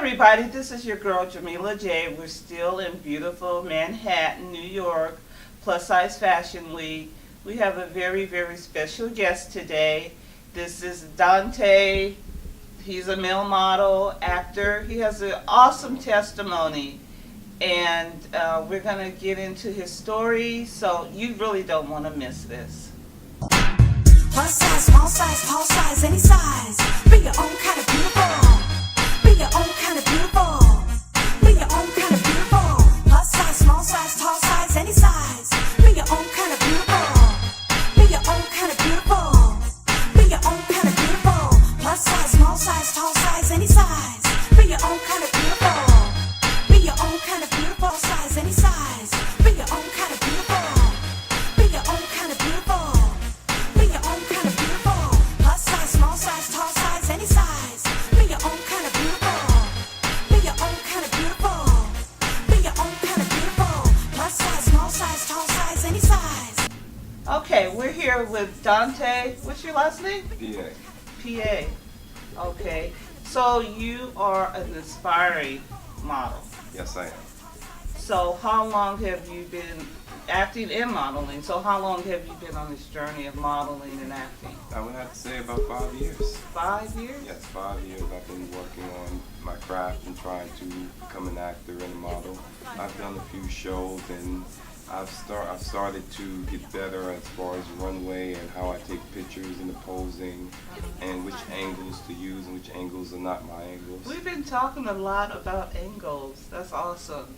everybody, this is your girl Jamila J. We're still in beautiful Manhattan, New York, Plus Size Fashion Week. We have a very, very special guest today. This is Dante. He's a male model, actor. He has an awesome testimony, and we're going to get into his story, so you really don't want to miss this. Plus size, small size, tall size, any size. Be your own kind of beautiful. Be your own kind of beautiful. Be your own kind of beautiful. Plus size, small size, tall size, any size. Be your own kind of beautiful. Be your own kind of beautiful. Be your own kind of beautiful. Plus size, small size, tall size, any size. Be your own kind of beautiful. Be your own kind of beautiful. Size, any size. Be your own kind of beautiful. Be your own kind of beautiful. Be your own kind of beautiful. Plus size, small size, tall size, any size. Be your own kind of beautiful. Be your own kind of beautiful. Be your own kind of beautiful. Plus size, small size, tall size, any size. Okay, we're here with Dante. What's your last name? PA. PA. Okay. So you are an aspiring model. Yes, I am. So how long have you been acting and modeling? So how long have you been on this journey of modeling and acting? I would have to say about 5 years. 5 years? Yes, 5 years. I've been working on my craft and trying to become an actor and a model. I've done a few shows, and I've started to get better as far as runway and how I take pictures and the posing and which angles to use and which angles are not my angles. We've been talking a lot about angles. That's awesome.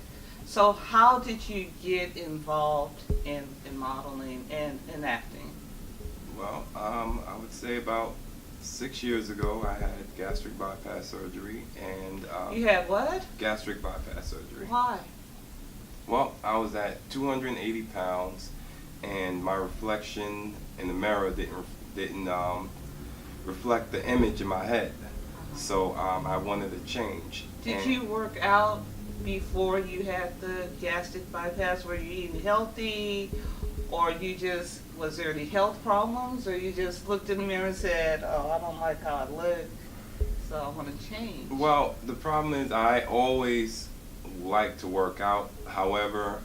So how did you get involved in modeling and in acting? Well, I would say about 6 years ago I had gastric bypass surgery and You had what? gastric bypass surgery. Why? Well, I was at 280 pounds, and my reflection in the mirror didn't reflect the image in my head. So I wanted to change. Did And you work out before you had the gastric bypass? Were you eating healthy, or was there any health problems, or you just looked in the mirror and said, "Oh, I don't like how I look, so I want to change"? Well, the problem is I always like to work out. However,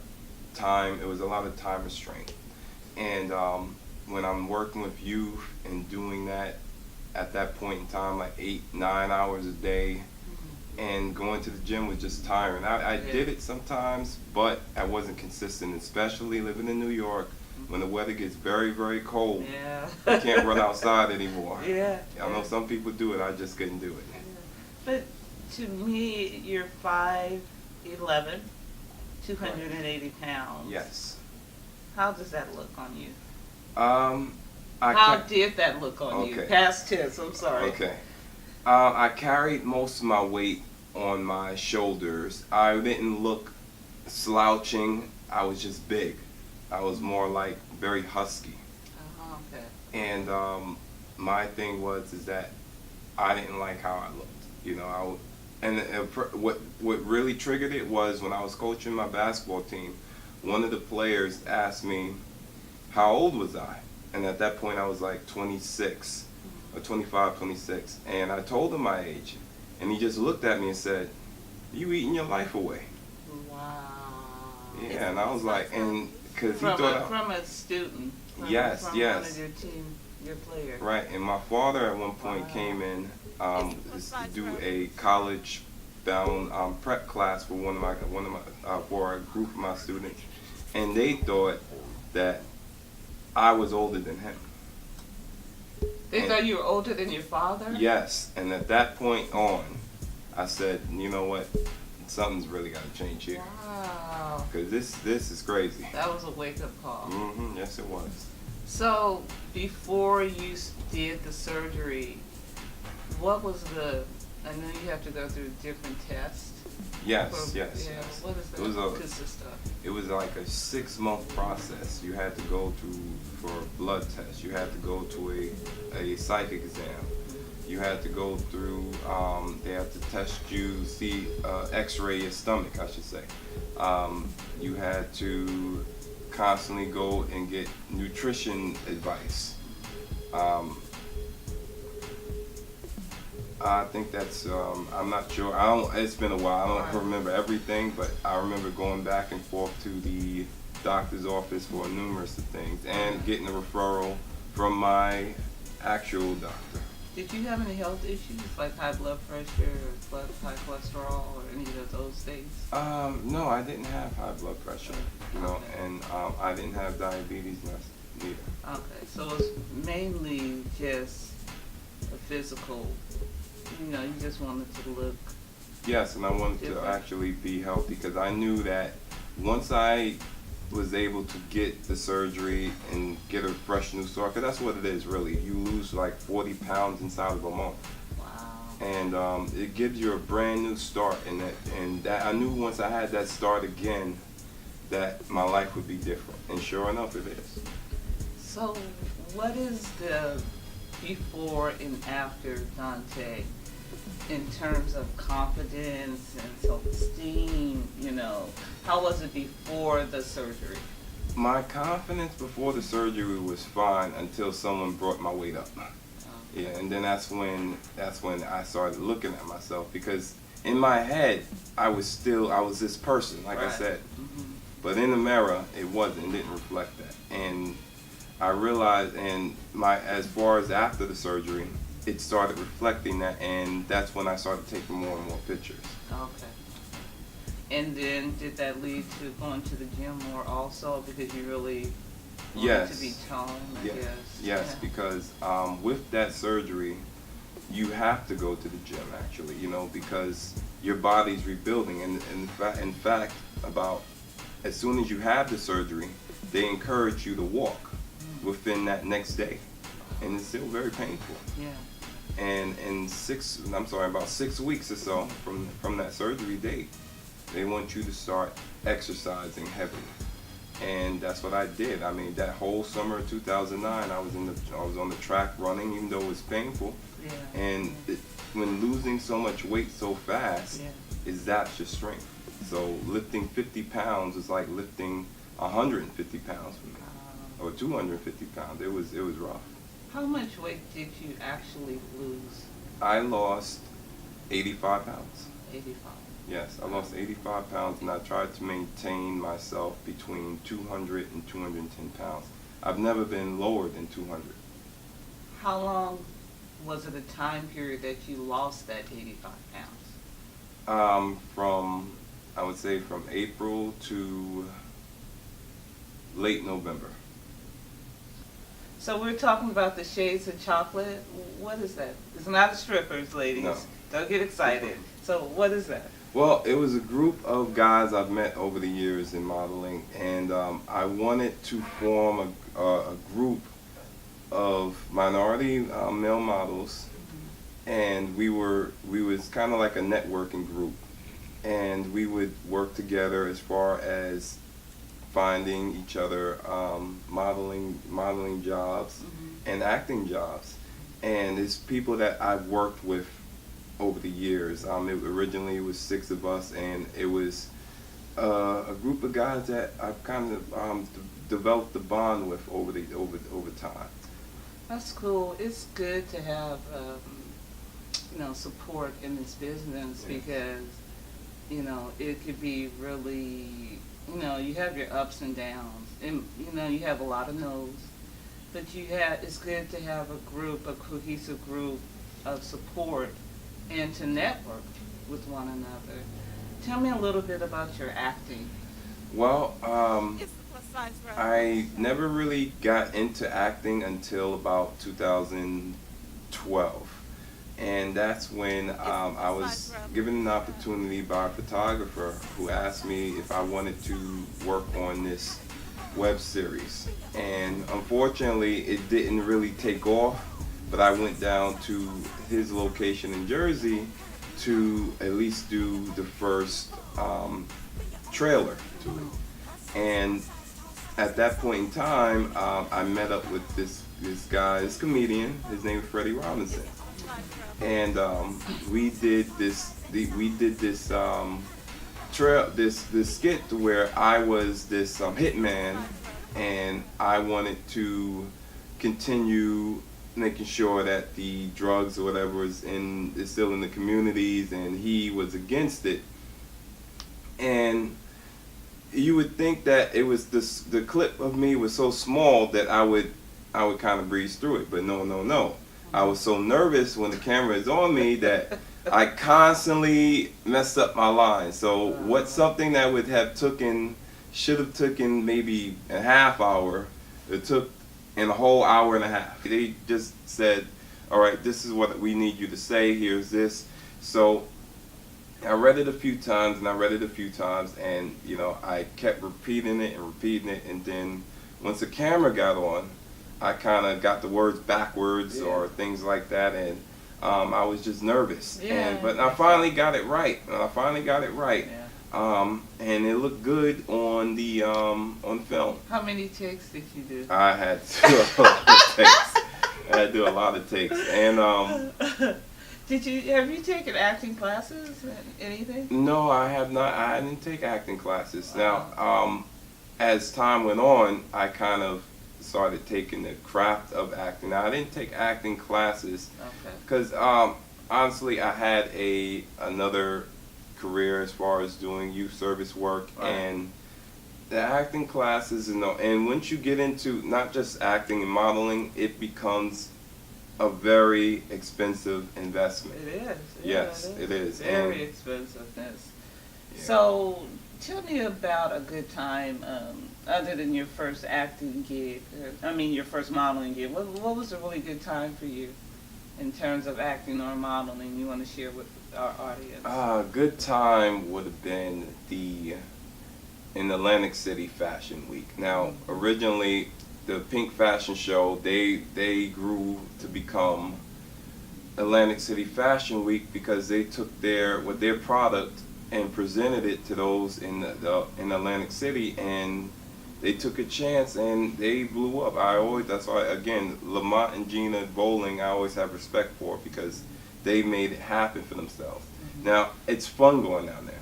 it was a lot of time restraint. And when I'm working with youth and doing that at that point in time, like 8-9 hours a day, and going to the gym was just tiring. I did it sometimes, but I wasn't consistent, especially living in New York when the weather gets very, very cold. Yeah. You can't run outside anymore. Yeah. I know some people do it, I just couldn't do it. But to me, you're 5'11", 280 pounds. Yes. How does that look on you? I How ca- did that look on you? Okay. Past tense, I'm sorry. Okay. I carried most of my weight on my shoulders. I didn't look slouching. I was just big. I was more like very husky. Okay. And my thing is that I didn't like how I looked. You know, what really triggered it was when I was coaching my basketball team. One of the players asked me how old was I, and at that point I was like 26. Or 25, 26, and I told him my age, and he just looked at me and said, "You eating your life away." Wow. Yeah, and I was like, and because he From thought from a student. Yes, from yes. one of your team, your players. right, and my father at one point Wow. came in to do a college-bound prep class for for a group of my students, and they thought that I was older than him. They thought you were older than your father? Yes, and at that point on, I said, you know what, something's really got to change here, Wow. because this is crazy. That was a wake-up call. Yes, it was. So, before you did the surgery, what was I know you have to go through different tests. Yes, Yeah, yes. what does that It was consist of? It was like a 6-month process. You had to go through for blood tests. You had to go to a psych exam. You had to go through, they had to test you, see, x-ray your stomach, I should say. You had to constantly go and get nutrition advice. I think that's, I'm not sure. I don't, it's been a while. I don't remember everything, but I remember going back and forth to the doctor's office for numerous of things and getting a referral from my actual doctor. Did you have any health issues like high blood pressure or high cholesterol or any of those things? No, I didn't have high blood pressure, and I didn't have diabetes neither. Okay, so it's mainly just a physical, you just wanted to look. Yes, and I wanted to different. actually be healthy because I knew that once I was able to get the surgery and get a fresh new start, because that's what it is really. You lose like 40 pounds inside of a month. Wow. And it gives you a brand new start, and that I knew once I had that start again that my life would be different, and sure enough it is. So what is the before and after Dante in terms of confidence and self-esteem, how was it before the surgery? My confidence before the surgery was fine until someone brought my weight up. Yeah, and then that's when I started looking at myself, because in my head I was this person, like I Right. said, Mhm. but in the mirror it didn't reflect that, and I realized, and as far as after the surgery, it started reflecting that, and that's when I started taking more and more pictures. Okay. And then did that lead to going to the gym more also because you really wanted Yes. to be toned, I Yes, guess? yes, Yeah. because with that surgery, you have to go to the gym actually, because your body's rebuilding, and in fact, about as soon as you have the surgery, they encourage you to walk within that next day, and it's still very painful. Yeah. And in about 6 weeks or so from that surgery date, they want you to start exercising heavily. And that's what I did. I mean, that whole summer of 2009, I was on the track running, even though it was painful. Yeah. And when losing so much weight so fast, Yeah. it zaps your strength. So lifting 50 pounds is like lifting 150 pounds for me, or 250 pounds. It was rough. How much weight did you actually lose? I lost 85 pounds. 85. Yes, I lost 85 pounds, and I tried to maintain myself between 200 and 210 pounds. I've never been lower than 200. How long was it a time period that you lost that 85 pounds? I would say from April to late November. So we're talking about the shades of chocolate. What is that? It's not strippers, ladies. No. Don't get excited. So what is that? Well, it was a group of guys I've met over the years in modeling, and I wanted to form a group of minority male models, and we was kind of like a networking group, and we would work together as far as finding each other modeling jobs and acting jobs, and it's people that I've worked with over the years. Originally it was 6 of us, and it was a group of guys that I've kind of developed a bond with over time. That's cool. It's good to have support in this business because it could be really you have your ups and downs, and you have a lot of no's, but it's good to have a cohesive group of support and to network with one another. Tell me a little bit about your acting. Well, I never really got into acting until about 2012. And that's when I was given an opportunity by a photographer who asked me if I wanted to work on this web series. And unfortunately, it didn't really take off, but I went down to his location in Jersey to at least do the first trailer to it. And at that point in time, I met up with this comedian. His name is Freddie Robinson. And we did this skit to where I was this hitman, and I wanted to continue making sure that the drugs or whatever is still in the communities, and he was against it. And you would think that it was the clip of me was so small that I would kind of breeze through it, but no. I was so nervous when the camera is on me that I constantly messed up my lines. So what's something that should have taken maybe a half hour, it took in a whole hour and a half. They just said, all right, this is what we need you to say, here's this. So I read it a few times, and you know, I kept repeating it, and then once the camera got on, I kind of got the words backwards or things like that, and I was just nervous. But I finally got it right. And it looked good on the film. How many takes did you do? I had to do a lot of takes. I had to do a lot of takes. And have you taken acting classes? Anything? no, I have not. I didn't take acting classes. Now, as time went on, I kind of started taking the craft of acting. Now, I didn't take acting classes because honestly, I had another career as far as doing youth service work, and the acting classes, and once you get into not just acting and modeling, it becomes a very expensive investment. It is. Yes, it is. Very expensive. So, tell me about a good time, other than your first acting gig. Your first modeling gig. What was a really good time for you in terms of acting or modeling? You want to share with our audience? Good time would have been in Atlantic City Fashion Week. Now, originally, the Pink Fashion Show, they grew to become Atlantic City Fashion Week because they took their product and presented it to those in Atlantic City, and they took a chance and they blew up. That's why, again, Lamont and Gina Bowling, I always have respect for because they made it happen for themselves. Now, it's fun going down there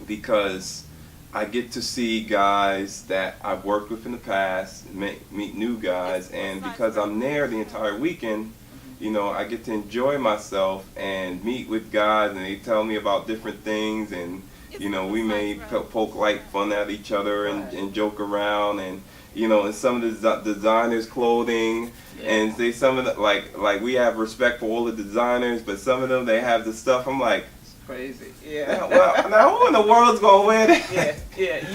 because I get to see guys that I've worked with in the past, meet new guys, and because I'm there the entire weekend, you know, I get to enjoy myself and meet with guys, and they tell me about different things, and you know, we may poke light fun at each other and joke around, and you know, and some of the designers' clothing, and they some of the like we have respect for all the designers, but some of them they have the stuff. I'm like, it's crazy. Well, now who in the world's gonna wear that?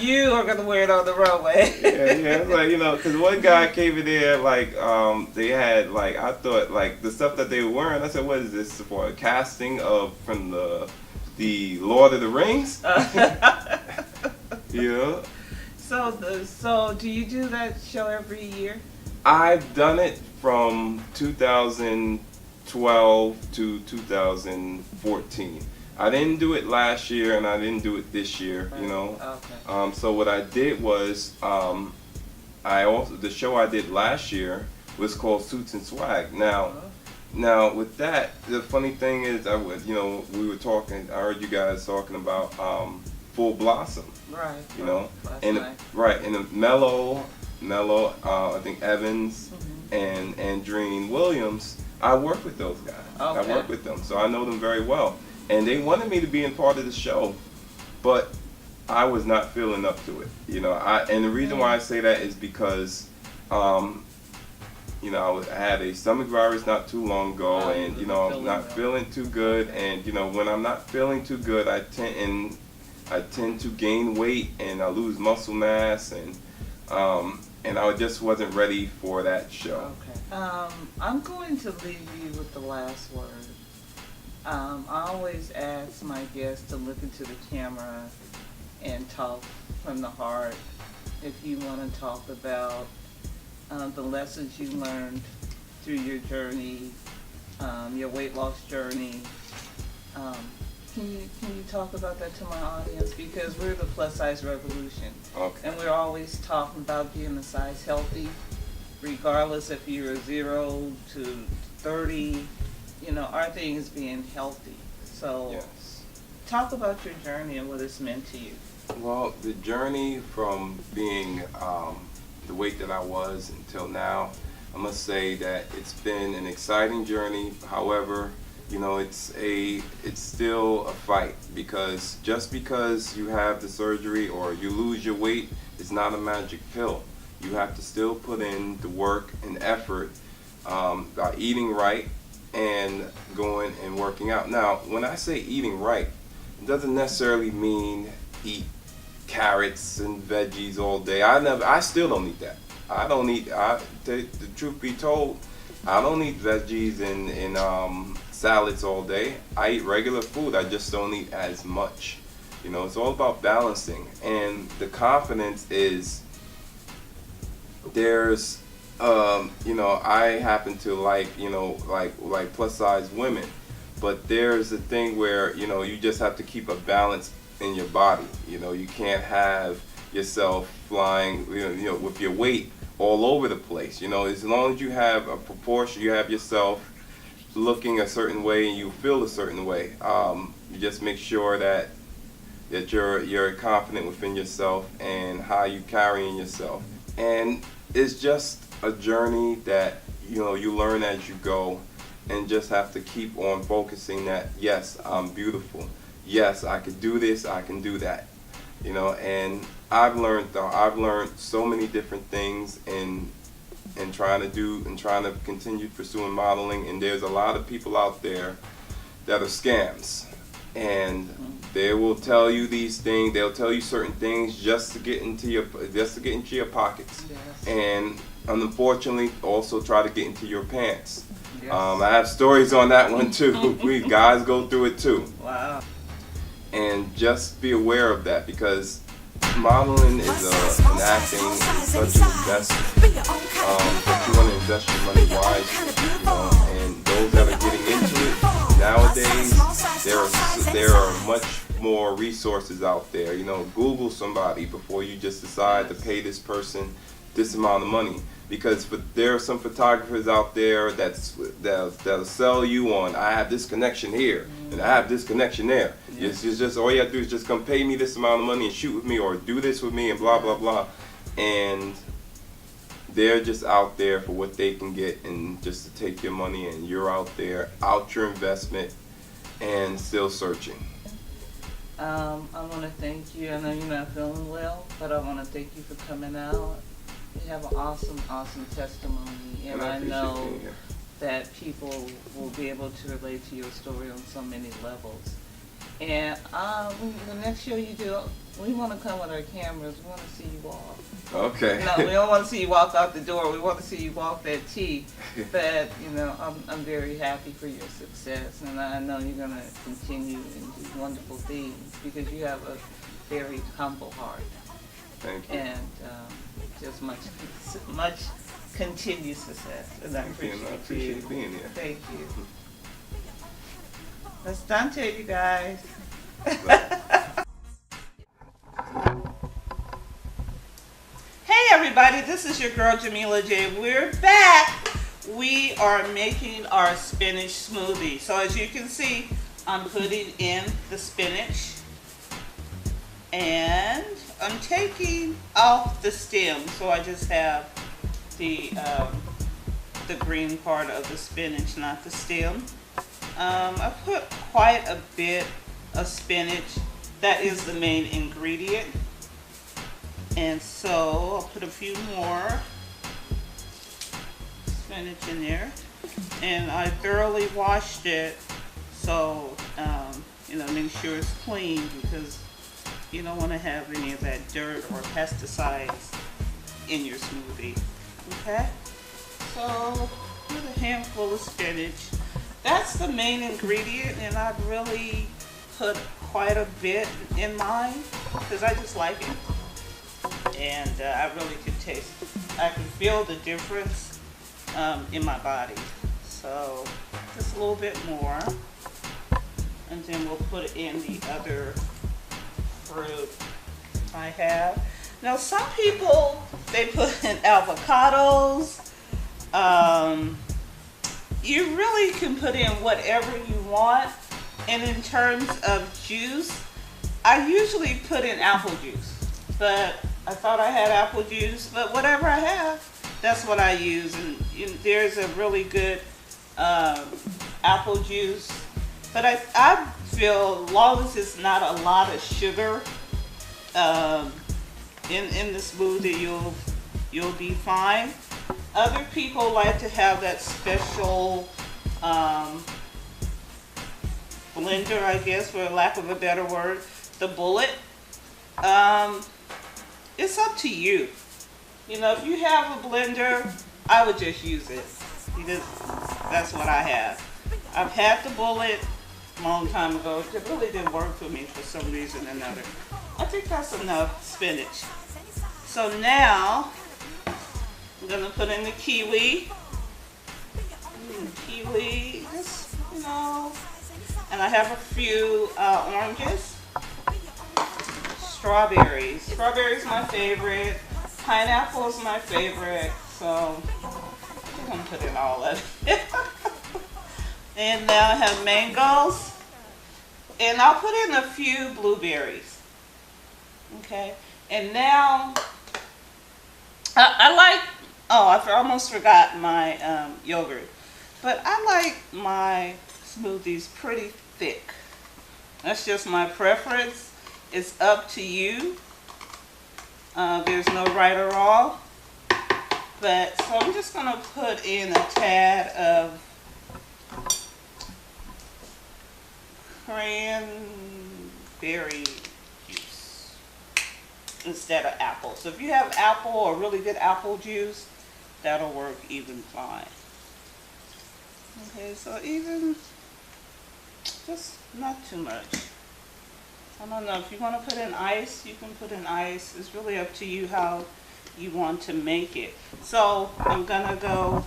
You are gonna wear it on the runway. It's like, you know, because one guy came in there like they had like, I thought like the stuff that they were wearing. I said, what is this for? A casting from the Lord of the Rings? Yeah. So do you do that show every year? I've done it from 2012 to 2014. I didn't do it last year, and I didn't do it this year. You know. Okay. So what I did was, the show I did last year was called Suits and Swag. Now with that, the funny thing is, we were talking. I heard you guys talking about Full Blossom. Right. You know, and the Mellow, I think Evans and Andreen Williams. I work with those guys. Okay. I work with them, so I know them very well. And they wanted me to be in part of the show, but I was not feeling up to it. You know, and the reason why I say that is because, you know, I had a stomach virus not too long ago, and you know, I'm not feeling too good. And you know, when I'm not feeling too good, I tend to gain weight and I lose muscle mass, and I just wasn't ready for that show. Okay. I'm going to leave you with the last word. I always ask my guests to look into the camera and talk from the heart. If you want to talk about the lessons you learned through your journey, your weight loss journey, can you talk about that to my audience? Because we're the plus size revolution, and we're always talking about being a size healthy, regardless if you're 0 to 30. You know, our thing is being healthy. So, talk about your journey and what it's meant to you. Well, the journey from being the weight that I was until now, I must say that it's been an exciting journey. However, it's still a fight, because just because you have the surgery or you lose your weight, it's not a magic pill. You have to still put in the work and effort by eating right and going and working out. Now, when I say eating right, it doesn't necessarily mean eat carrots and veggies all day. I still don't eat that. I don't eat. The truth be told, I don't eat veggies and salads all day. I eat regular food. I just don't eat as much. It's all about balancing, and the confidence is there's. I happen to like plus size women, but there's a thing where you just have to keep a balance in your body. You can't have yourself flying with your weight all over the place. As long as you have a proportion, you have yourself looking a certain way and you feel a certain way. You just make sure that you're confident within yourself and how you carrying yourself. And it's just a journey that you learn as you go, and just have to keep on focusing that, yes, I'm beautiful. Yes, I can do this, I can do that. And I've learned so many different things in trying to continue pursuing modeling. And there's a lot of people out there that are scams, and they will tell you these things. They'll tell you certain things just to get into your pockets. Yes. And unfortunately, also try to get into your pants. Yes. I have stories on that one too. We guys go through it too. Wow. And just be aware of that, because modeling is an acting is such an investment. But you want to invest your money wisely, and those that are getting into it nowadays, there are much more resources out there. Google somebody before you just decide to pay this person this amount of money, because there are some photographers out there that'll sell you on, I have this connection here and I have this connection there. It's just all you have to do is just come pay me this amount of money and shoot with me or do this with me and blah blah blah. And they're just out there for what they can get and just to take your money, and you're out there out your investment and still searching. I want to thank you. I know you're not feeling well, but I want to thank you for coming out. You have an awesome testimony, and I know that people will be able to relate to your story on so many levels. And the next show you do, we want to come with our cameras. We want to see you walk. Okay. No, we don't want to see you walk out the door. We want to see you walk that T. But I'm very happy for your success, and I know you're gonna continue and do wonderful things because you have a very humble heart. Thank you. And just much continued success. And I appreciate being here. Thank you. That's Dante, you guys. Hey everybody, this is your girl Jamila J. We're back. We are making our spinach smoothie. So as you can see, I'm putting in the spinach and I'm taking off the stem. So I just have the green part of the spinach, not the stem. I put quite a bit of spinach. That is the main ingredient. And so I'll put a few more spinach in there. And I thoroughly washed it, so make sure it's clean, because you don't want to have any of that dirt or pesticides in your smoothie. Okay? So put a handful of spinach. That's the main ingredient, and I've really put quite a bit in mine because I just like it. And I really can I can feel the difference in my body. So just a little bit more. And then we'll put in the other fruit I have. Now some people, they put in avocados. You really can put in whatever you want. And in terms of juice, I usually put in apple juice. But I thought I had apple juice, but whatever I have, that's what I use. And there's a really good apple juice. But I feel, as long as it's not a lot of sugar in the smoothie, you'll be fine. Other people like to have that special blender, I guess, for lack of a better word, the bullet. It's up to you. You know, if you have a blender, I would just use it, because that's what I have. I've had the bullet a long time ago. It really didn't work for me for some reason or another. I think that's enough spinach. So now I'm gonna put in the kiwi. Kiwi, just, you know, and I have a few oranges. Strawberries. Strawberries my favorite. Pineapple is my favorite. So I'm gonna put in all of it. And now I have mangoes. And I'll put in a few blueberries. Okay. And now I like, oh, I almost forgot my yogurt. But I like my smoothies pretty thick. That's just my preference. It's up to you. There's no right or wrong. But so I'm just gonna put in a tad of cranberry juice instead of apple. So if you have apple or really good apple juice, that'll work even fine. Okay, so even, just not too much. I don't know, if you want to put in ice, you can put in ice. It's really up to you how you want to make it. So I'm gonna go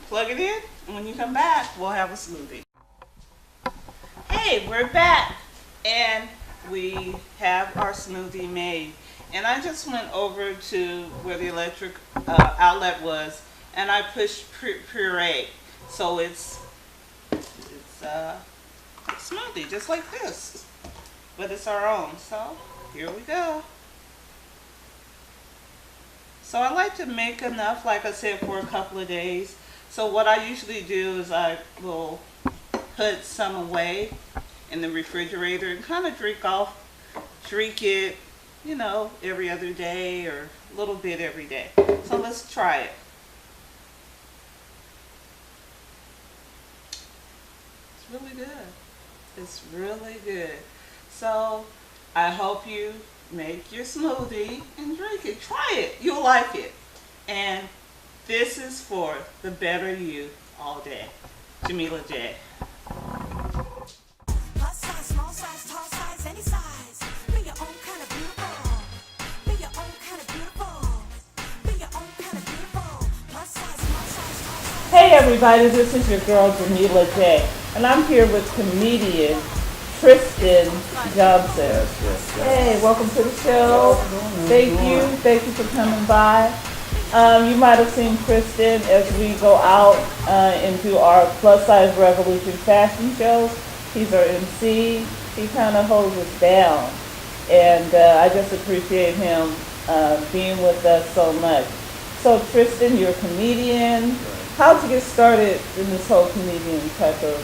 plug it in, and when you come back, we'll have a smoothie. Hey, we're back, and we have our smoothie made. And I just went over to where the electric outlet was, and I pushed puree. So it's smoothie just like this, but it's our own. So here we go. So I like to make enough, like I said, for a couple of days. So what I usually do is I will put some away in the refrigerator and kind of drink it, you know, every other day or a little bit every day. So let's try it. It's really good. It's really good. So I hope you make your smoothie and drink it. Try it. You'll like it. And this is for the better you all day. Jamila J. Plus size, small size, tall size, any size. Be your own kind of beautiful. Be your own kind of beautiful. Be your own kind of beautiful. Plus size, small size, tall size. Hey everybody, this is your girl Jamila J. And I'm here with comedian Tristain Johnson. Hey, welcome to the show. Thank you for coming by. You might have seen Tristain as we go out and do our Plus Size Revolution fashion shows. He's our MC. He kind of holds us down. And I just appreciate him being with us so much. So Tristain, you're a comedian. How'd you get started in this whole comedian type of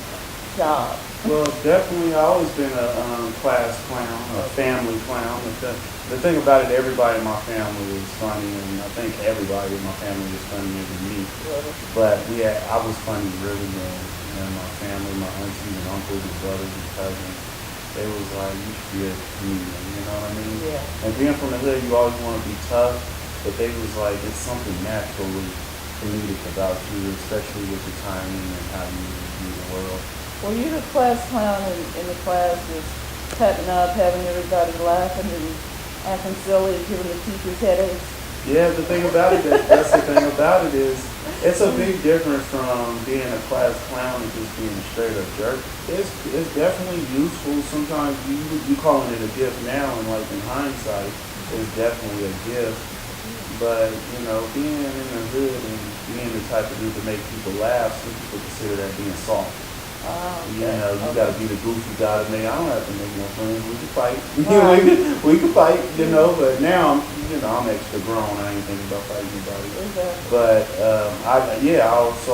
job? Well, definitely, I've always been a class clown, a family clown. But the thing about it, everybody in my family is funny, and I think everybody in my family is funnier than me. But I was funny really young. And my family, my aunties and uncles and brothers and cousins, they was like, you should be a comedian, you know what I mean? Yeah. And being from the hood, you always want to be tough, but they was like, it's something naturally comedic about you, especially with your timing and how you view the world. Well, you're the class clown in the class, just cutting up, having everybody laughing and acting silly, giving the teachers headaches. Yeah, the thing about it, that's the thing about it is, it's a big difference from being a class clown and just being a straight up jerk. It's definitely useful. Sometimes you calling it a gift now, and like in hindsight, it's definitely a gift. But you know, being in the hood and being the type of dude to make people laugh, some people consider that being soft. You know, you gotta be the goofy guy to me. I don't have to make no friends. We can fight. Right. we can fight, you know, but now I'm extra grown. I ain't thinking about fighting anybody. Exactly. But I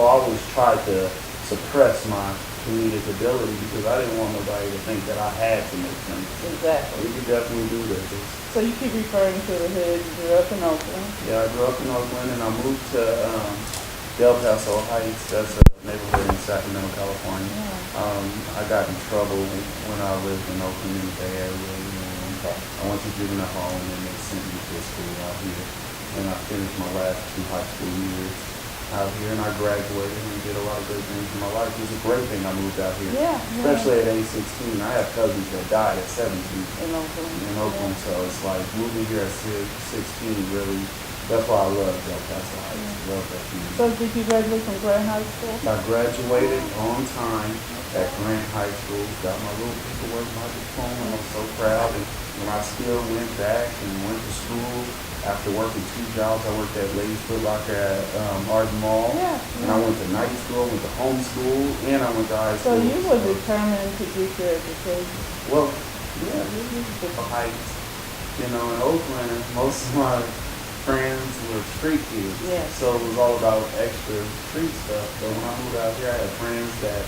always tried to suppress my comedic ability because I didn't want nobody to think that I had to make friends. Exactly. We could definitely do this. So you keep referring to the hood. You grew up in Oakland. Yeah, I grew up in Oakland and I moved to Del Paso Heights. That's a neighborhood in Sacramento, California. I got in trouble when I lived in Oakland in the Bay Area. I went to juvenile home and they sent me to a school out here. And I finished my last 2 high school years out here and I graduated and did a lot of great things in my life. It was a great thing I moved out here. Yeah. Especially at age 16. I have cousins that died at 17 In Oakland. in Oakland, so it's like moving here at 16 really, that's why I love Del Paso Heights. Love that community. So did you graduate from Grant High School? I graduated on time at Grant High School, got my little paperwork, my diploma, and I'm so proud. And I still went back and went to school after working 2 jobs. I worked at Ladies Foot Locker at Art Mall, Yeah. and I went to night school, went to homeschool, and I went to high So school. you were determined to get your education. Well, yeah, the Heights. You know, in Oakland, most of my friends were street kids. Yeah. So it was all about extra street stuff. But when I moved out here, I had friends that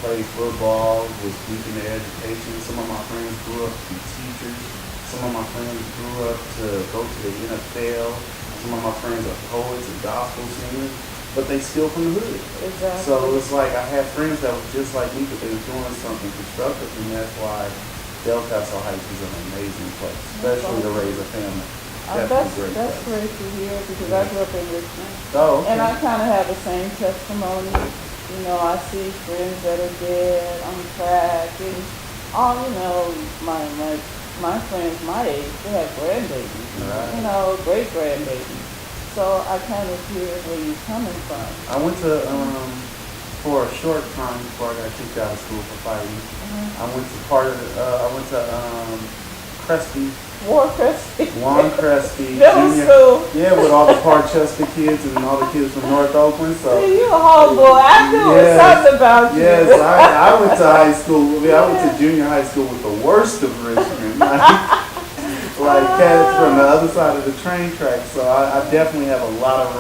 played football, was deep in their education. Some of my friends grew up to be teachers. Some of my friends grew up to go to the NFL. Some of my friends are poets and gospel singers, but they still from the hood. Exactly. So it's like I had friends that were just like me, but they were doing something constructive, and that's why Del Paso Heights is an amazing place, especially to raise a family. That's Great great place. to hear because I grew up in Richmond. Oh, okay. And I kind of have the same testimony. You know, I see friends that are dead on crack and all, my friends my age, they have grandbabies, Right. great grandbabies. So I kind of hear where you're coming from. I went to for a short time before I got kicked out of school for fighting. I went to Crespi, War Cresty. Juan Crespi, Middle Junior. school. Yeah, with all the Park Chester kids and all the kids from North Oakland. So See, you a homeboy. I knew Yes. something about you. yes, I went to high school. I went to junior high school with the worst of Richmond. Like cats from the other side of the train track. So I definitely have a lot of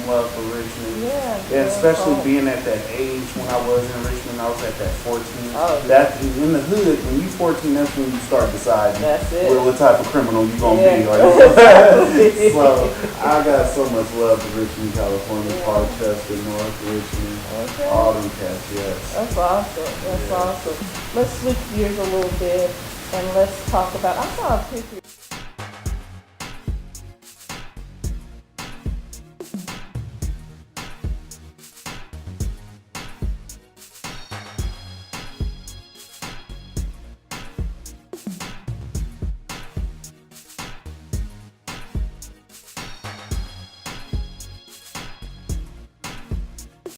love for Richmond. Yeah, And especially being at that age when I was in Richmond, I was at that 14. Oh, That in the hood, when you 14, that's when you start deciding That's it. what type of criminal you gonna be. Yeah. Like, so I got so much love for Richmond, California, Park Chester, North Richmond, Okay. all them cats. Yes. That's awesome. That's awesome. Let's switch gears a little bit and let's talk about, I saw a picture.